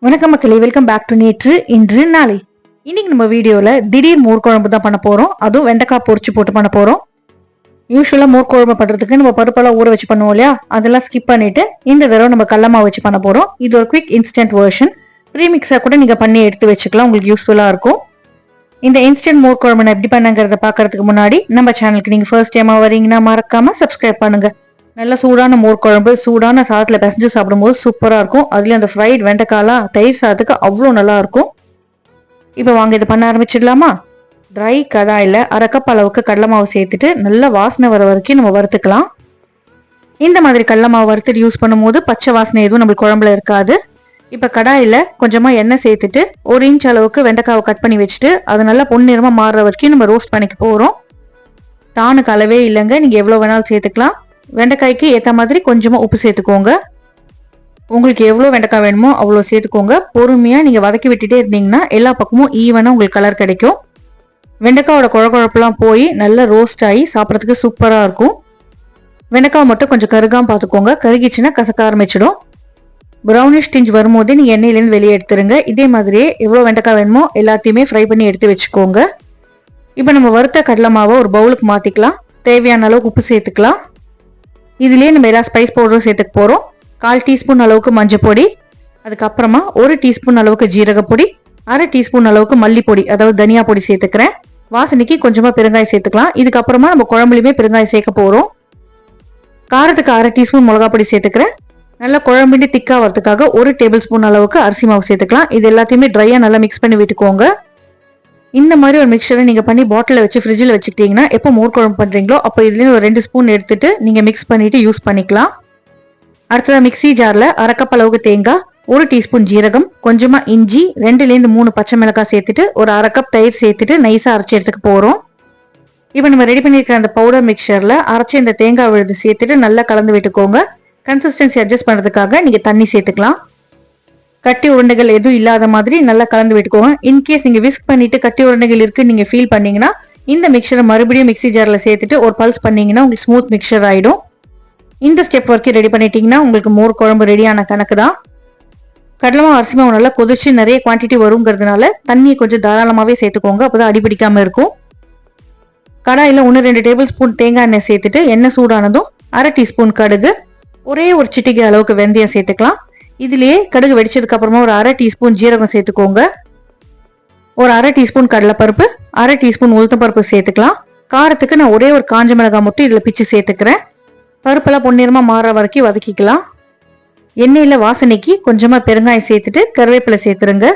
வணக்கம் மக்களே, welcome back to நேற்று இன்று நாளை. இன்னைக்கு நம்ம வீடியோல திடீர் மோர் குழம்பு தான் பண்ண போறோம். அதுவும் வெண்டைக்காய் பொரிச்சு போட்டு பண்ண போறோம். யூஸ்வலா மோர் குழம்பு பண்றதுக்கு நம்ம பருப்பெல்லாம் ஊற வச்சு பண்ணுவோம் இல்லையா, அதெல்லாம் ஸ்கிப் பண்ணிட்டு இந்த தடவை நம்ம கடலமாவு வச்சு பண்ண போறோம். இது ஒரு குவிக் இன்ஸ்டன்ட் வெர்ஷன். ப்ரீமிக்ஸா கூட நீங்க பண்ணி எடுத்து வச்சுக்கலாம், உங்களுக்கு யூஸ்ஃபுல்லா இருக்கும். இந்த இன்ஸ்டன்ட் மோர் குழம்பு நான் எப்படி பண்ணங்கிறத பாக்குறதுக்கு முன்னாடி நம்ம சேனலுக்கு நீங்க ஃபர்ஸ்ட் டைமா வரீங்கன்னா மறக்காம சப்ஸ்கிரைப் பண்ணுங்க. நல்ல சூடான மோர் குழம்பு சூடான சாதத்துல பிசைஞ்சு சாப்பிடும்போது சூப்பரா இருக்கும். அதுலயும் அந்த ஃப்ரைட் வெண்டைக்காலாம் தயிர் சாதத்துக்கு அவ்வளோ நல்லா இருக்கும். இப்போ வாங்க இதை பண்ண ஆரம்பிச்சிடலாமா. ட்ரை கடாயில அரை கப் அளவுக்கு கடலை மாவு சேர்த்துட்டு நல்லா வாசனை வர வரைக்கும் நம்ம வறுத்துக்கலாம். இந்த மாதிரி கடலை மாவு வறுத்துட்டு யூஸ் பண்ணும்போது பச்சை வாசனை எதுவும் நம்ம குழம்புல இருக்காது. இப்போ கடாயில கொஞ்சமா எண்ணெய் சேர்த்துட்டு 1 இன்ச் அளவுக்கு வெண்டைக்காவை கட் பண்ணி வச்சுட்டு அது நல்லா பொன்னிறமா மாறுற வரைக்கும் நம்ம ரோஸ்ட் பண்ணிக்க போறோம். தானுக்கு அளவே இல்லைங்க, நீங்க எவ்வளவு வேணாலும் சேர்த்துக்கலாம். வெண்டைக்காய்க்கு ஏற்ற மாதிரி கொஞ்சமா உப்பு சேர்த்துக்கோங்க. உங்களுக்கு எவ்வளோ வெண்டைக்காய் வேணுமோ அவ்வளோ சேர்த்துக்கோங்க. பொறுமையாக நீங்கள் வதக்கி விட்டுட்டே இருந்தீங்கன்னா எல்லா பக்கமும் ஈவனாக உங்களுக்கு கலர் கிடைக்கும். வெண்டைக்காயோட குழப்பெல்லாம் போய் நல்லா ரோஸ்ட் ஆகி சாப்பிட்றதுக்கு சூப்பராக இருக்கும். வெண்டைக்காய் மட்டும் கொஞ்சம் கருகாம பார்த்துக்கோங்க, கருகிச்சுன்னா கசக்க ஆரம்பிச்சிடும். ப்ரௌனிஷ் டிஞ்ச் வரும்போதே நீங்கள் எண்ணெயிலேருந்து வெளியே எடுத்துருங்க. இதே மாதிரியே எவ்வளோ வெண்டைக்காய் வேணுமோ எல்லாத்தையுமே ஃப்ரை பண்ணி எடுத்து வச்சுக்கோங்க. இப்போ நம்ம வறுத்த கடலை மாவை ஒரு பவுலுக்கு மாற்றிக்கலாம். தேவையான அளவுக்கு உப்பு சேர்த்துக்கலாம். இதுலேயே நம்ம எல்லா ஸ்பைஸ் பவுடரும் சேர்த்துக்க போகிறோம். 1/4 டீஸ்பூன் அளவுக்கு மஞ்சள் பொடி, அதுக்கப்புறமா 1 டீஸ்பூன் அளவுக்கு ஜீரகப்பொடி, 1/2 டீஸ்பூன் அளவுக்கு மல்லிப்பொடி அதாவது தனியா பொடி சேர்த்துக்கிறேன். வாசனைக்கு கொஞ்சமாக பெருங்காயம் சேர்த்துக்கலாம். இதுக்கப்புறமா நம்ம குழம்புலையுமே பெருங்காயம் சேர்க்க போகிறோம். காரத்துக்கு 1/2 டீஸ்பூன் மிளகா பொடி சேர்த்துக்கிறேன். நல்லா குழம்புண்டி திக்கா வரதுக்காக 1 டேபிள் ஸ்பூன் அளவுக்கு அரிசி மாவு சேர்த்துக்கலாம். இது எல்லாத்தையுமே ட்ரையாக நல்லா மிக்ஸ் பண்ணி விட்டுக்கோங்க. இந்த மாதிரி ஒரு மிக்சரை நீங்கள் பண்ணி பாட்டிலில் வச்சு ஃப்ரிட்ஜில் வச்சுக்கிட்டீங்கன்னா எப்போ மோர் குழம்பு பண்ணுறீங்களோ அப்போ இதுலேயும் ஒரு 2 ஸ்பூன் எடுத்துட்டு நீங்கள் மிக்ஸ் பண்ணிட்டு யூஸ் பண்ணிக்கலாம். அடுத்ததாக மிக்ஸி ஜாரில் அரை கப் அளவுக்கு தேங்காய், 1 டீஸ்பூன் ஜீரகம், கொஞ்சமாக இஞ்சி, 2லேருந்து 3 பச்சை மிளகாய் சேர்த்துட்டு ஒரு அரை கப் தயிர் சேர்த்துட்டு நைஸாக அரைச்சி எடுத்துக்க போகிறோம். இப்போ நம்ம ரெடி பண்ணியிருக்கிற அந்த பவுடர் மிக்சரில் அரைச்சி இந்த தேங்காய் விழுது சேர்த்துட்டு நல்லா கலந்து விட்டுக்கோங்க. கன்சிஸ்டன்சி அட்ஜஸ்ட் பண்ணுறதுக்காக நீங்கள் தண்ணி சேர்த்துக்கலாம். கட்டி உருண்டைகள் எதுவும் இல்லாத மாதிரி நல்லா கலந்து விட்டுக்கோங்க. இன்கேஸ் நீங்க விஸ்க் பண்ணிட்டு கட்டி உருண்டைகள் இருக்கு நீங்க ஃபீல் பண்ணீங்கன்னா இந்த மிக்சரை மறுபடியும் மிக்ஸி ஜார்ல சேர்த்துட்டு ஒரு பல்ஸ் பண்ணீங்கன்னா உங்களுக்கு ஸ்மூத் மிக்சர் ஆயிடும். இந்த ஸ்டெப் வரைக்கும் ரெடி பண்ணிட்டீங்கன்னா உங்களுக்கு மோர் குழம்பு ரெடியான கணக்கு தான். கடலை மாவு அரிசி மாவு நல்லா கொதிச்சு நிறைய குவான்டிட்டி வருங்கிறதுனால தண்ணியை கொஞ்சம் தாராளமாவே சேர்த்துக்கோங்க, அப்பதான் அடிபிடிக்காம இருக்கும். கடாயில 1-2 டேபிள் ஸ்பூன் தேங்காய் எண்ணெய் சேர்த்துட்டு எண்ணெய் சூடானதும் 1/2 டீஸ்பூன் கடுகு, ஒரே ஒரு சிட்டிகை அளவுக்கு வெந்தயம் சேர்த்துக்கலாம். இதுலயே கடுகு வெடிச்சதுக்கு அப்புறமா ஒரு 1/2 டீஸ்பூன் ஜீரகம் சேர்த்துக்கோங்க. ஒரு 1/2 டீஸ்பூன் கடலைப்பருப்பு, 1/2 டீஸ்பூன் உளுத்தம் பருப்பு சேர்த்துக்கலாம். காரத்துக்கு நான் ஒரே ஒரு காஞ்ச மிளகாய் மட்டும் இதுல பிச்சு சேர்த்துக்கிறேன். பருப்பெல்லாம் பொன்னிறமா மாற வரைக்கும் வதக்கிக்கலாம். எண்ணெயில வாசனைக்கு கொஞ்சமா பெருங்காயம் சேர்த்துட்டு கருவேப்பிலை சேர்த்துருங்க.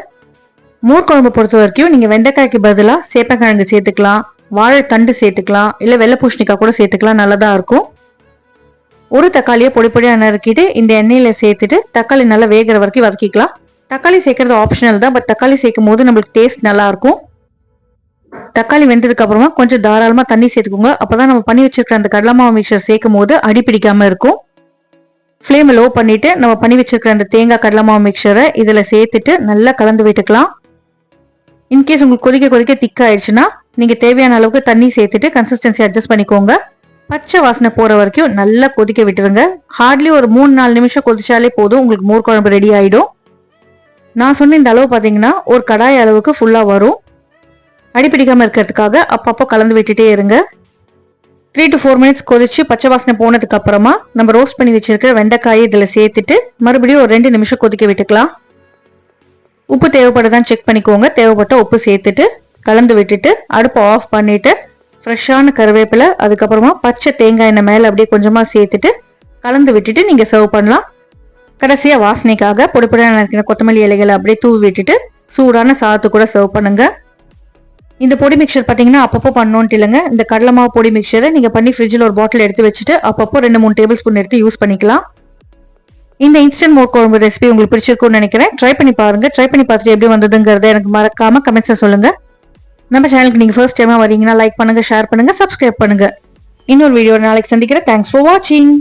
மோர் குழம்பு பொறுத்த வரைக்கும் நீங்க வெண்டைக்காய்க்கு பதிலா சேப்பக்கிழங்கு சேர்த்துக்கலாம், வாழைத்தண்டு சேர்த்துக்கலாம், இல்ல வெள்ளை பூசணிக்காய் கூட சேர்த்துக்கலாம், நல்லதா இருக்கும். ஒரு தக்காளியை பொடி பொடியாக நறுக்கிட்டு இந்த எண்ணெயில சேர்த்துட்டு தக்காளி நல்லா வேகிற வரைக்கும் வதக்கிக்கலாம். தக்காளி சேர்க்கறது ஆப்ஷனல் தான், பட் தக்காளி சேர்க்கும் போது நம்மளுக்கு டேஸ்ட் நல்லா இருக்கும். தக்காளி வெந்ததுக்கு அப்புறமா கொஞ்சம் தாராளமா தண்ணி சேர்த்துக்கோங்க. அப்பதான் நம்ம பண்ணி வச்சிருக்கிற அந்த கடலை மாவு மிக்சர் சேர்க்கும் போது அடி பிடிக்காம இருக்கும். ஃப்ளேமை லோ பண்ணிட்டு நம்ம பண்ணி வச்சிருக்கிற அந்த தேங்காய் கடலை மாவு மிக்சரை இதுல சேர்த்துட்டு நல்லா கலந்து விட்டுக்கலாம். இன்கேஸ் உங்களுக்கு கொதிக்க கொதிக்க திக் ஆயிடுச்சுன்னா நீங்க தேவையான அளவுக்கு தண்ணி சேர்த்துட்டு கன்சிஸ்டன்சி அட்ஜஸ்ட் பண்ணிக்கோங்க. பச்சை வாசனை போற வரைக்கும் நல்லா கொதிக்க விட்டுருங்க. ஹார்ட்லி ஒரு 3-4 நிமிஷம் கொதிச்சாலே போதும், உங்களுக்கு மோர் குழம்பு ரெடி ஆயிடும். நான் சொன்ன இந்த அளவு பாத்தீங்கன்னா ஒரு கடாய் அளவுக்கு ஃபுல்லா வரும். அடிப்பிடிக்காம இருக்கிறதுக்காக அப்பப்போ கலந்து விட்டுட்டே இருங்க. 3 to 4 மினிட்ஸ் கொதிச்சு பச்சை வாசனை போனதுக்கு அப்புறமா நம்ம ரோஸ்ட் பண்ணி வச்சிருக்கிற வெண்டைக்காயை இதுல சேர்த்துட்டு மறுபடியும் ஒரு 2 நிமிஷம் கொதிக்க விட்டுக்கலாம். உப்பு தேவைப்படுதான்னு செக் பண்ணிக்கோங்க. தேவைப்பட்ட உப்பு சேர்த்துட்டு கலந்து விட்டுட்டு அடுப்பை ஆஃப் பண்ணிட்டு ஃப்ரெஷ்ஷான கருவேப்பிலை, அதுக்கப்புறமா பச்சை தேங்காய் எண்ணெய் மேலே அப்படியே கொஞ்சமாக சேர்த்துட்டு கலந்து விட்டுட்டு நீங்கள் சர்வ் பண்ணலாம். கடைசியாக வாசனைக்காக பொடி பொடியாக இருக்கிற கொத்தமல்லி இலைகளை அப்படியே தூவி விட்டுட்டு சூடான சாதத்து கூட சர்வ் பண்ணுங்க. இந்த பொடி மிக்சர் பார்த்தீங்கன்னா அப்பப்போ பண்ணோன்ட்டு இல்லைங்க. இந்த கடலை மாவு பொடி மிக்சரை நீங்கள் பண்ணி ஃப்ரிட்ஜில் ஒரு பாட்டில் எடுத்து வச்சுட்டு அப்பப்போ 2-3 டேபிள் ஸ்பூன் எடுத்து யூஸ் பண்ணிக்கலாம். இந்த இன்ஸ்டன்ட் மோர் குழம்பு ரெசிபி உங்களுக்கு பிடிச்சிருக்கும்னு நினைக்கிறேன். ட்ரை பண்ணி பாருங்க. ட்ரை பண்ணி பார்த்துட்டு எப்படி வந்ததுங்கிறத எனக்கு மறக்காம கமெண்ட்ஸை சொல்லுங்க. நம்ம சேனலுக்கு நீங்க ஃபர்ஸ்ட் டைமா வரீங்கன்னா லைக் பண்ணுங்க, ஷேர் பண்ணுங்க, சப்ஸ்கிரைப் பண்ணுங்க. இன்னொரு வீடியோ நாளைக்கு சந்திக்கிறேன். தேங்க்ஸ் ஃபார் வாட்சிங்.